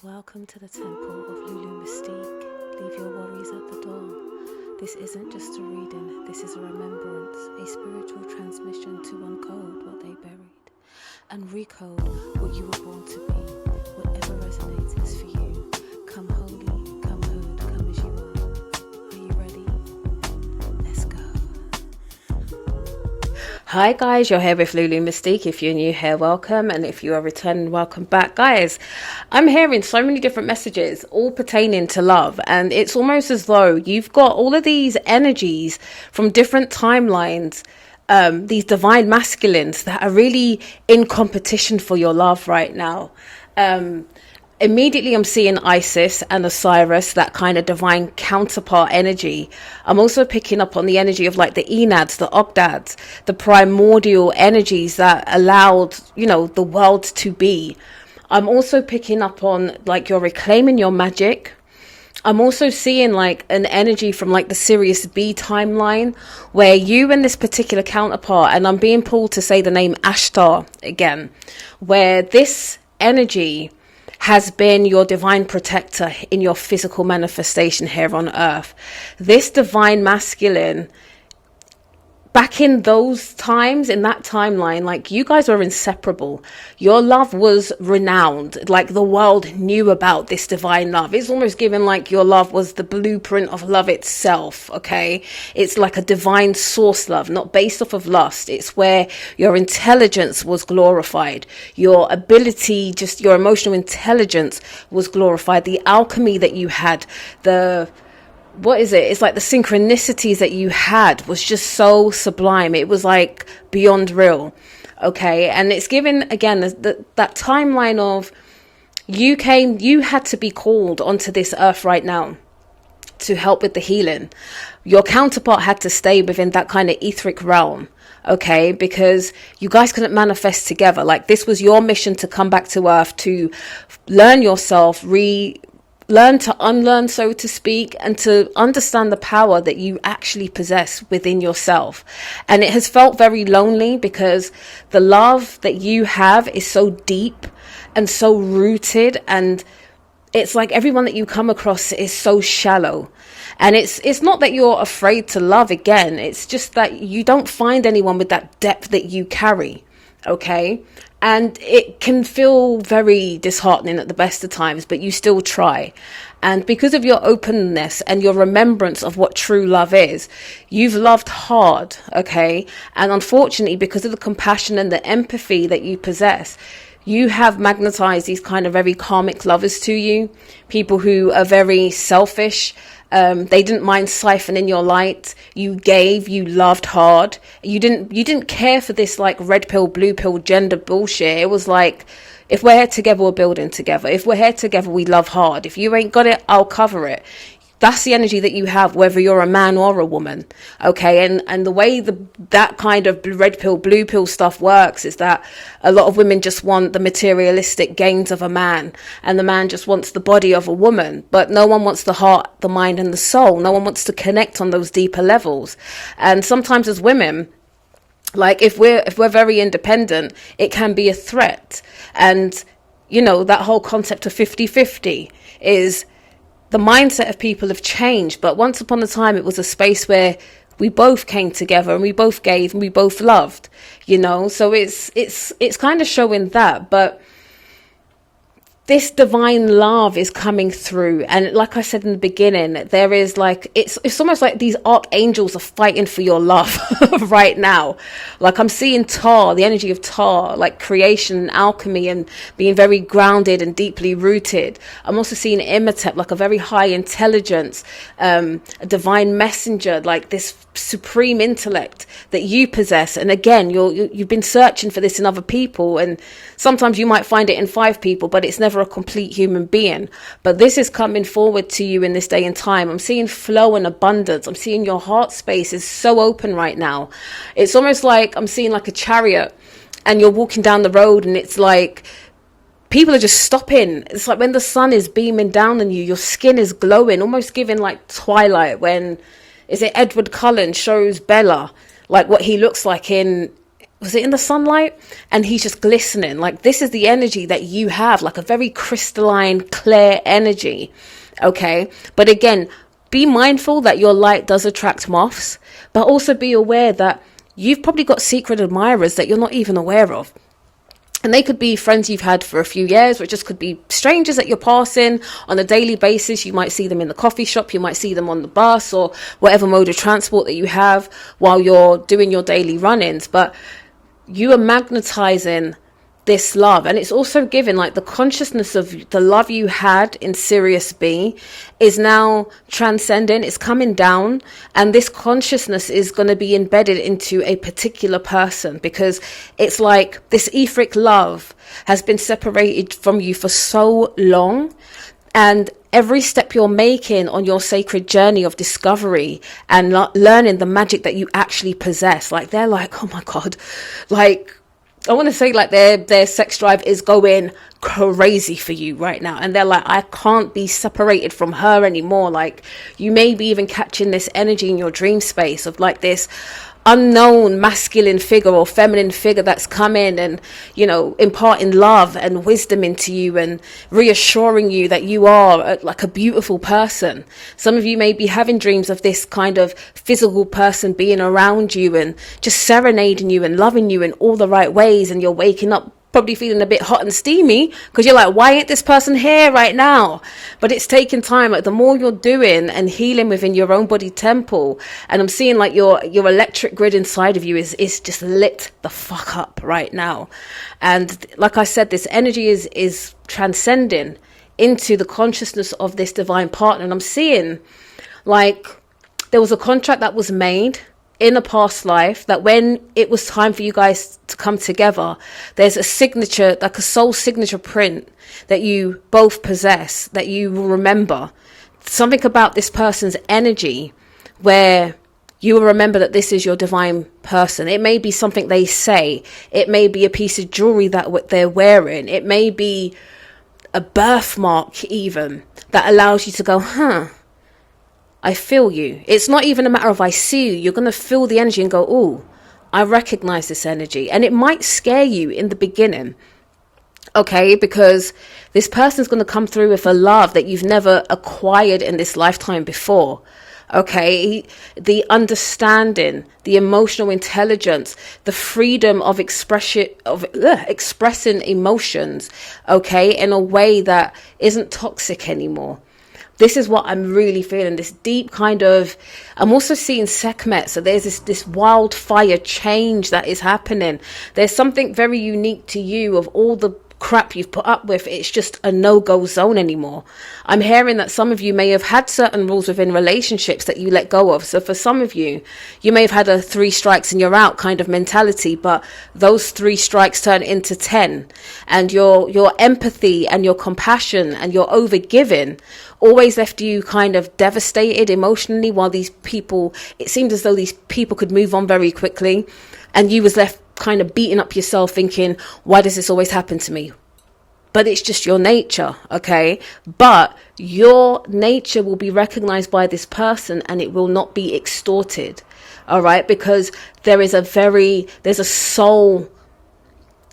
Welcome to the temple of Lulu Mystique. Leave your worries at the door. This isn't just a reading, this is a remembrance, a spiritual transmission to uncode what they buried and recode what you were born to be. Whatever resonates is for you. Come holy, come hood, come as you are. Are you ready? Let's go. Hi guys, you're here with Lulu Mystique. If you're new here, welcome, and if you are returning, welcome back. Guys, I'm hearing so many different messages all pertaining to love, and it's almost as though you've got all of these energies from different timelines, these divine masculines that are really in competition for your love right now. Immediately I'm seeing Isis and Osiris, that kind of divine counterpart energy. I'm also picking up on the energy of like the Enads, the Ogdads, the primordial energies that allowed, the world to be. I'm also picking up on like you're reclaiming your magic. I'm also seeing like an energy from like the Sirius B timeline where you and this particular counterpart, and I'm being pulled to say the name Ashtar again, where this energy has been your divine protector in your physical manifestation here on earth. This divine masculine, back in those times, in that timeline, like you guys were inseparable. Your love was renowned. Like the world knew about this divine love. It's almost given like your love was the blueprint of love itself. Okay. It's like a divine source love, not based off of lust. It's where your intelligence was glorified. Your ability, just your emotional intelligence was glorified. The alchemy that you had, it's like the synchronicities that you had was just so sublime. It was like beyond real. Okay. And it's given again that timeline of you had to be called onto this earth right now to help with the healing. Your counterpart had to stay within that kind of etheric realm. Okay, because you guys couldn't manifest together. Like this was your mission to come back to earth, to learn yourself, learn to unlearn, so to speak, and to understand the power that you actually possess within yourself. And it has felt very lonely because the love that you have is so deep and so rooted, and it's like everyone that you come across is so shallow. And it's not that you're afraid to love again, it's just that you don't find anyone with that depth that you carry. Okay. And it can feel very disheartening at the best of times, but you still try. And because of your openness and your remembrance of what true love is, you've loved hard. Okay. And unfortunately, because of the compassion and the empathy that you possess, you have magnetized these kind of very karmic lovers to you, people who are very selfish. They didn't mind siphoning your light. You gave, you loved hard. You didn't care for this like red pill, blue pill gender bullshit. It was like, if we're here together, we're building together. If we're here together, we love hard. If you ain't got it, I'll cover it. That's the energy that you have, whether you're a man or a woman. Okay. And the way that kind of red pill, blue pill stuff works is that a lot of women just want the materialistic gains of a man, and the man just wants the body of a woman, but no one wants the heart, the mind, and the soul. No one wants to connect on those deeper levels. And sometimes as women, like if we're very independent, it can be a threat. And, that whole concept of 50-50 is, the mindset of people have changed, but once upon a time it was a space where we both came together and we both gave and we both loved, so it's kind of showing that. But this divine love is coming through, and like I said in the beginning, there is like it's almost like these archangels are fighting for your love right now. Like I'm seeing Tar, the energy of Tar, like creation and alchemy and being very grounded and deeply rooted. I'm also seeing Imhotep, like a very high intelligence, a divine messenger, like this supreme intellect that you possess. And again, you've been searching for this in other people, and sometimes you might find it in 5 people, but it's never a complete human being. But this is coming forward to you in this day and time. I'm seeing flow and abundance. I'm seeing your heart space is so open right now. It's almost like I'm seeing like a chariot, and you're walking down the road, and it's like people are just stopping. It's like when the sun is beaming down on you, your skin is glowing, almost giving like twilight when, is it Edward Cullen shows Bella, like what he looks like in was it in the sunlight? And he's just glistening. Like, this is the energy that you have, like a very crystalline, clear energy. Okay. But again, be mindful that your light does attract moths, but also be aware that you've probably got secret admirers that you're not even aware of. And they could be friends you've had for a few years, or it just could be strangers that you're passing on a daily basis. You might see them in the coffee shop, you might see them on the bus, or whatever mode of transport that you have while you're doing your daily run-ins. But you are magnetizing this love, and it's also given, like, the consciousness of the love you had in Sirius B is now transcending, it's coming down, and this consciousness is going to be embedded into a particular person, because it's like this etheric love has been separated from you for so long, and every step you're making on your sacred journey of discovery and learning the magic that you actually possess, like, they're like, oh my God, like, I want to say, like, their sex drive is going crazy for you right now. And they're like, I can't be separated from her anymore. Like, you may be even catching this energy in your dream space of, like, this unknown masculine figure or feminine figure that's come in and, you know, imparting love and wisdom into you and reassuring you that you are like a beautiful person. Some of you may be having dreams of this kind of physical person being around you and just serenading you and loving you in all the right ways, and you're waking up probably feeling a bit hot and steamy because you're like, why ain't this person here right now? But it's taking time. Like, the more you're doing and healing within your own body temple, and I'm seeing like your electric grid inside of you is just lit the fuck up right now. And like I said, this energy is transcending into the consciousness of this divine partner. And I'm seeing, like, there was a contract that was made in a past life that when it was time for you guys to come together, there's a signature, like a soul signature print that you both possess, that you will remember. Something about this person's energy where you will remember that this is your divine person. It may be something they say. It may be a piece of jewelry that they're wearing. It may be a birthmark even that allows you to go, I feel you. It's not even a matter of I see you. You're going to feel the energy and go, oh, I recognize this energy. And it might scare you in the beginning, okay? Because this person's going to come through with a love that you've never acquired in this lifetime before, okay? The understanding, the emotional intelligence, the freedom of expression, of expressing emotions, okay, in a way that isn't toxic anymore. This is what I'm really feeling, this deep kind of, I'm also seeing Sekhmet. So there's this wildfire change that is happening. There's something very unique to you of all the crap you've put up with. It's just a no-go zone anymore. I'm hearing that some of you may have had certain rules within relationships that you let go of. So for some of you, you may have had a 3 strikes and you're out kind of mentality, but those 3 strikes turn into 10. And your empathy and your compassion and your overgiving always left you kind of devastated emotionally, while these people, it seemed as though these people could move on very quickly, and you was left kind of beating up yourself thinking, why does this always happen to me? But it's just your nature, okay? But your nature will be recognized by this person, and it will not be extorted, all right? Because there's a soul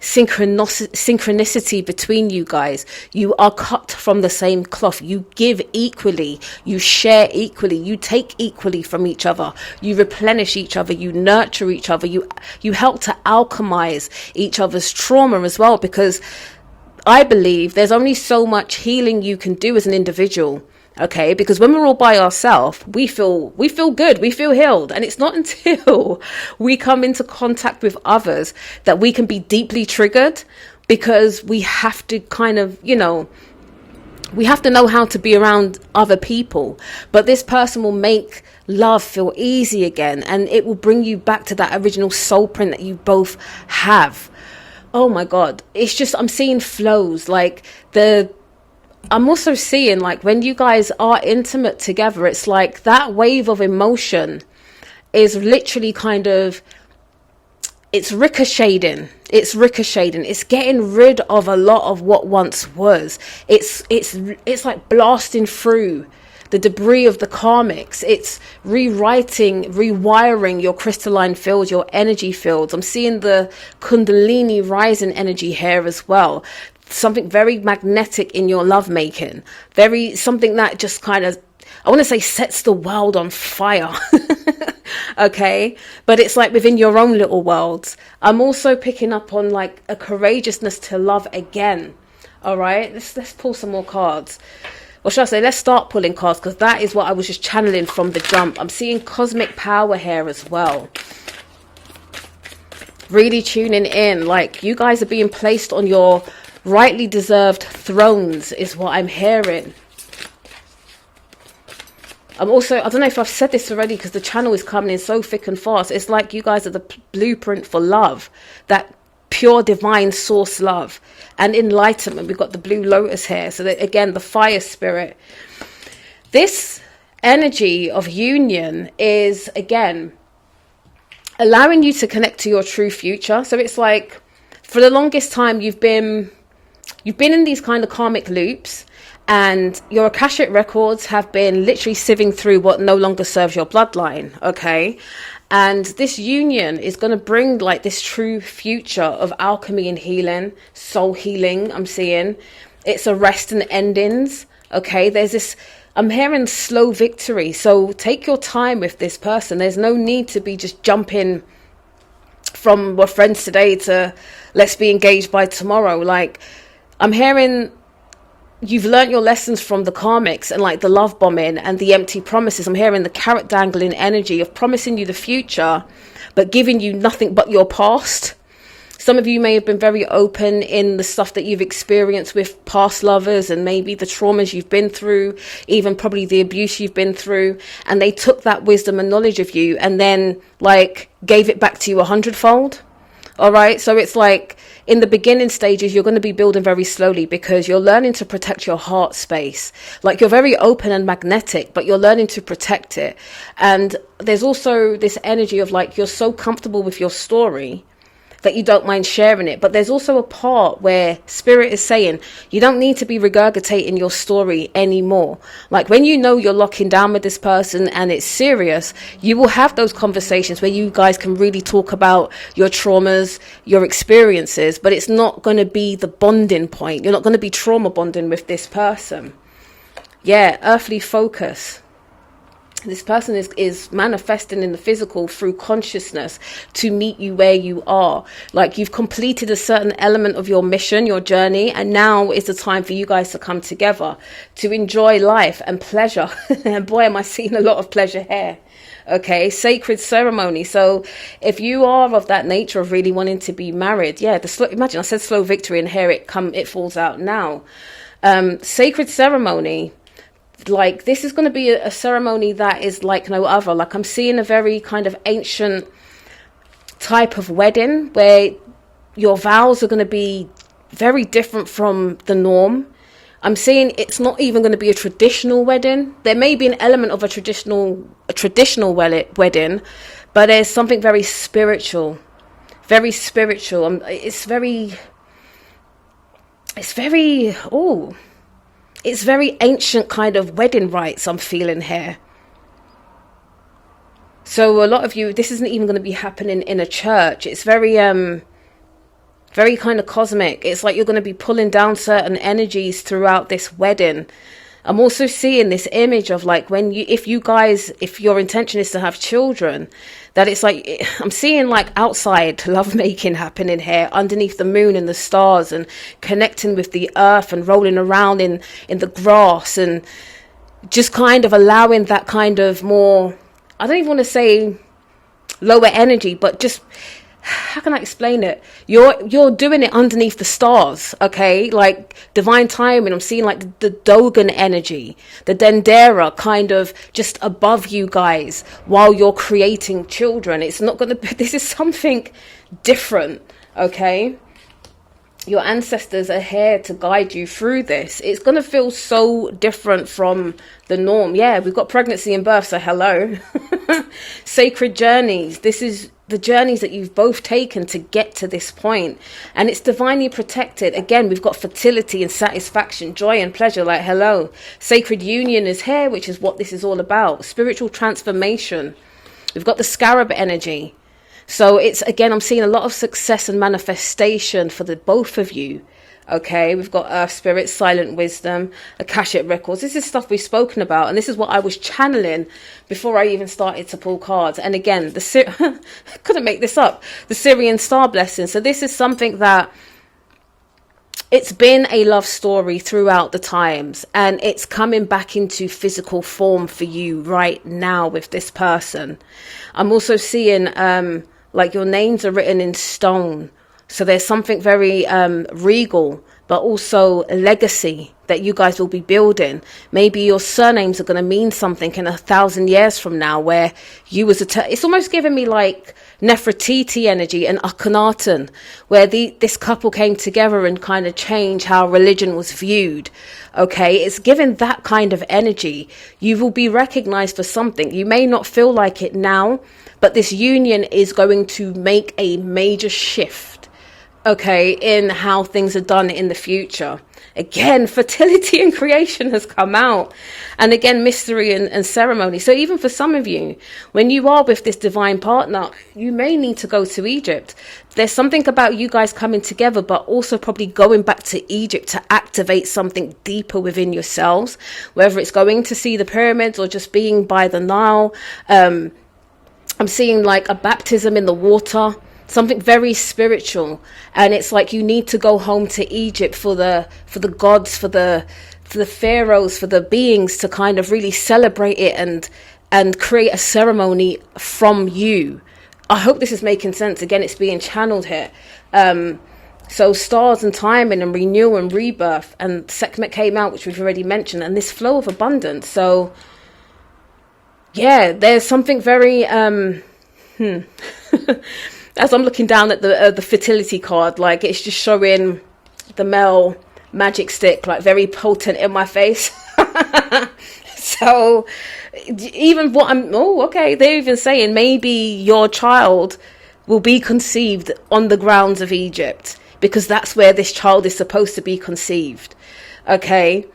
synchronicity between you guys. You are cut from the same cloth. You give equally, you share equally, you take equally from each other, you replenish each other, you nurture each other, you help to alchemize each other's trauma as well, because I believe there's only so much healing you can do as an individual. Okay, because when we're all by ourselves, we feel good, we feel healed. And it's not until we come into contact with others that we can be deeply triggered, because we have to kind of, we have to know how to be around other people. But this person will make love feel easy again, and it will bring you back to that original soul print that you both have. Oh my God, it's just, I'm seeing flows, like I'm also seeing, like, when you guys are intimate together, it's like that wave of emotion is literally kind of, it's ricocheting. It's getting rid of a lot of what once was. It's like blasting through the debris of the karmics. It's rewiring your crystalline fields, your energy fields. I'm seeing the kundalini rising energy here as well. Something very magnetic in your lovemaking. Something that just kind of, I want to say, sets the world on fire. Okay, but it's like within your own little worlds. I'm also picking up on like a courageousness to love again. All right, let's pull some more cards. Or should I say, let's start pulling cards, because that is what I was just channeling from the jump. I'm seeing cosmic power here as well. Really tuning in, like you guys are being placed on your rightly deserved thrones is what I'm hearing. I'm also, I don't know if I've said this already, because the channel is coming in so thick and fast. It's like you guys are the blueprint for love, that pure divine source love and enlightenment. We've got the blue lotus here. So that, again, the fire spirit. This energy of union is, again, allowing you to connect to your true future. So it's like, for the longest time, you've been in these kind of karmic loops, and your Akashic records have been literally sieving through what no longer serves your bloodline, okay? And this union is going to bring like this true future of alchemy and healing, soul healing, I'm seeing. It's arrest and endings, okay? There's this, I'm hearing slow victory. So take your time with this person. There's no need to be just jumping from we're friends today to let's be engaged by tomorrow. Like, I'm hearing you've learnt your lessons from the karmics and like the love bombing and the empty promises. I'm hearing the carrot dangling energy of promising you the future, but giving you nothing but your past. Some of you may have been very open in the stuff that you've experienced with past lovers, and maybe the traumas you've been through, even probably the abuse you've been through. And they took that wisdom and knowledge of you and then like gave it back to you 100-fold. All right. So it's like in the beginning stages, you're going to be building very slowly, because you're learning to protect your heart space. Like, you're very open and magnetic, but you're learning to protect it. And there's also this energy of like, you're so comfortable with your story that you don't mind sharing it. But there's also a part where spirit is saying you don't need to be regurgitating your story anymore. Like, when you know you're locking down with this person and it's serious, you will have those conversations where you guys can really talk about your traumas, your experiences, but it's not going to be the bonding point. You're not going to be trauma bonding with this person. Yeah, earthly focus. This person is manifesting in the physical through consciousness to meet you where you are. Like, you've completed a certain element of your mission, your journey, and now is the time for you guys to come together to enjoy life and pleasure. And boy, am I seeing a lot of pleasure here. Okay, sacred ceremony. So if you are of that nature of really wanting to be married, yeah, imagine I said slow victory, and here it falls out now. Sacred ceremony. Like, this is going to be a ceremony that is like no other. Like, I'm seeing a very kind of ancient type of wedding where your vows are going to be very different from the norm. I'm seeing it's not even going to be a traditional wedding. There may be an element of a traditional wedding, but there's something very spiritual. Very spiritual. It's very ancient kind of wedding rites I'm feeling here. So a lot of you, this isn't even going to be happening in a church. It's very kind of cosmic. It's like you're going to be pulling down certain energies throughout this wedding. I'm also seeing this image of like if your intention is to have children, that it's like, I'm seeing like outside lovemaking happening here underneath the moon and the stars, and connecting with the earth and rolling around in the grass, and just kind of allowing that kind of more, I don't even want to say lower energy, but just, how can I explain it? You're doing it underneath the stars, okay? Like divine timing. I'm seeing like the Dogon energy, the Dendera kind of just above you guys while you're creating children. It's not going to, this is something different, okay? Your ancestors are here to guide you through this. It's going to feel so different from the norm. Yeah, we've got pregnancy and birth, so hello. Sacred journeys. This is the journeys that you've both taken to get to this point, and it's divinely protected. Again, we've got fertility and satisfaction, joy and pleasure. Like, hello, sacred union is here, which is what this is all about. Spiritual transformation. We've got the scarab energy. So it's, again, I'm seeing a lot of success and manifestation for the both of you. Okay, we've got Earth Spirit, Silent Wisdom, Akashic Records. This is stuff we've spoken about, and this is what I was channeling before I even started to pull cards. And again, couldn't make this up, the Syrian Star Blessing. So this is something that, it's been a love story throughout the times, and it's coming back into physical form for you right now with this person. I'm also seeing like your names are written in stone. So there's something very regal, but also a legacy that you guys will be building. Maybe your surnames are going to mean something in 1,000 years from now, where you was it's almost giving me like Nefertiti energy and Akhenaten, where this couple came together and kind of changed how religion was viewed. Okay, it's given that kind of energy. You will be recognized for something. You may not feel like it now, but this union is going to make a major shift, okay, in how things are done in the future. Again, fertility and creation has come out. And again, mystery and ceremony. So even for some of you, when you are with this divine partner, you may need to go to Egypt. There's something about you guys coming together, but also probably going back to Egypt to activate something deeper within yourselves, whether it's going to see the pyramids or just being by the Nile. I'm seeing like a baptism in the water, something very spiritual. And it's like you need to go home to Egypt for the gods, for the pharaohs, for the beings to kind of really celebrate it and create a ceremony from you. I hope this is making sense. Again, it's being channeled here. So stars and timing and renewal and rebirth, and Sekhmet came out, which we've already mentioned, and this flow of abundance. So yeah, there's something very as I'm looking down at the fertility card, like it's just showing the male magic stick, like very potent in my face. So even what they're even saying maybe your child will be conceived on the grounds of Egypt, because that's where this child is supposed to be conceived. Okay.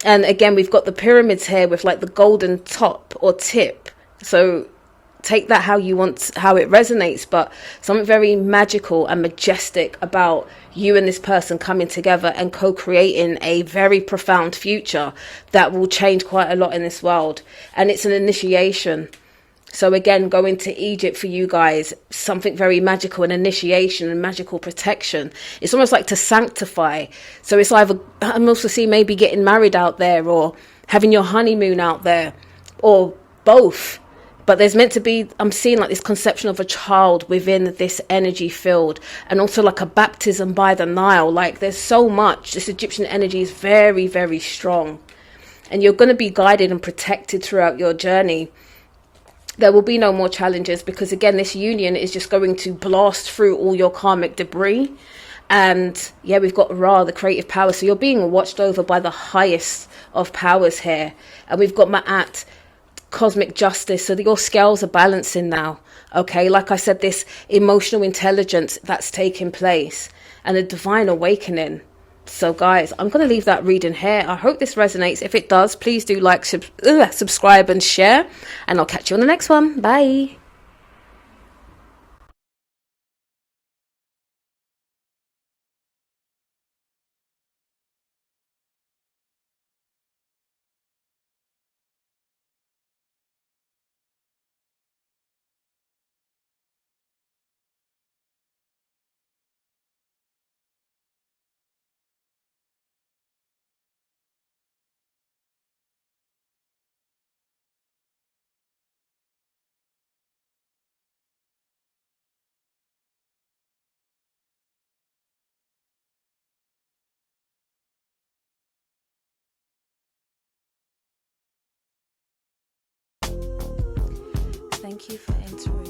And again, we've got the pyramids here with like the golden top or tip. So take that how you want, how it resonates, but something very magical and majestic about you and this person coming together and co-creating a very profound future that will change quite a lot in this world. And it's an initiation. So again, going to Egypt for you guys, something very magical, an initiation and magical protection. It's almost like to sanctify. So it's either, I'm also seeing maybe getting married out there, or having your honeymoon out there, or both. But there's meant to be, I'm seeing like this conception of a child within this energy field, and also like a baptism by the Nile. Like there's so much. This Egyptian energy is very, very strong. And you're going to be guided and protected throughout your journey. There will be no more challenges, because again, this union is just going to blast through all your karmic debris. And yeah, we've got Ra, the creative power. So you're being watched over by the highest of powers here. And we've got Ma'at, cosmic justice. So your scales are balancing now. Okay, like I said, this emotional intelligence that's taking place, and a divine awakening. So guys, I'm going to leave that reading here. I hope this resonates. If it does, please do like, subscribe and share. And I'll catch you on the next one. Bye. Thank you for entering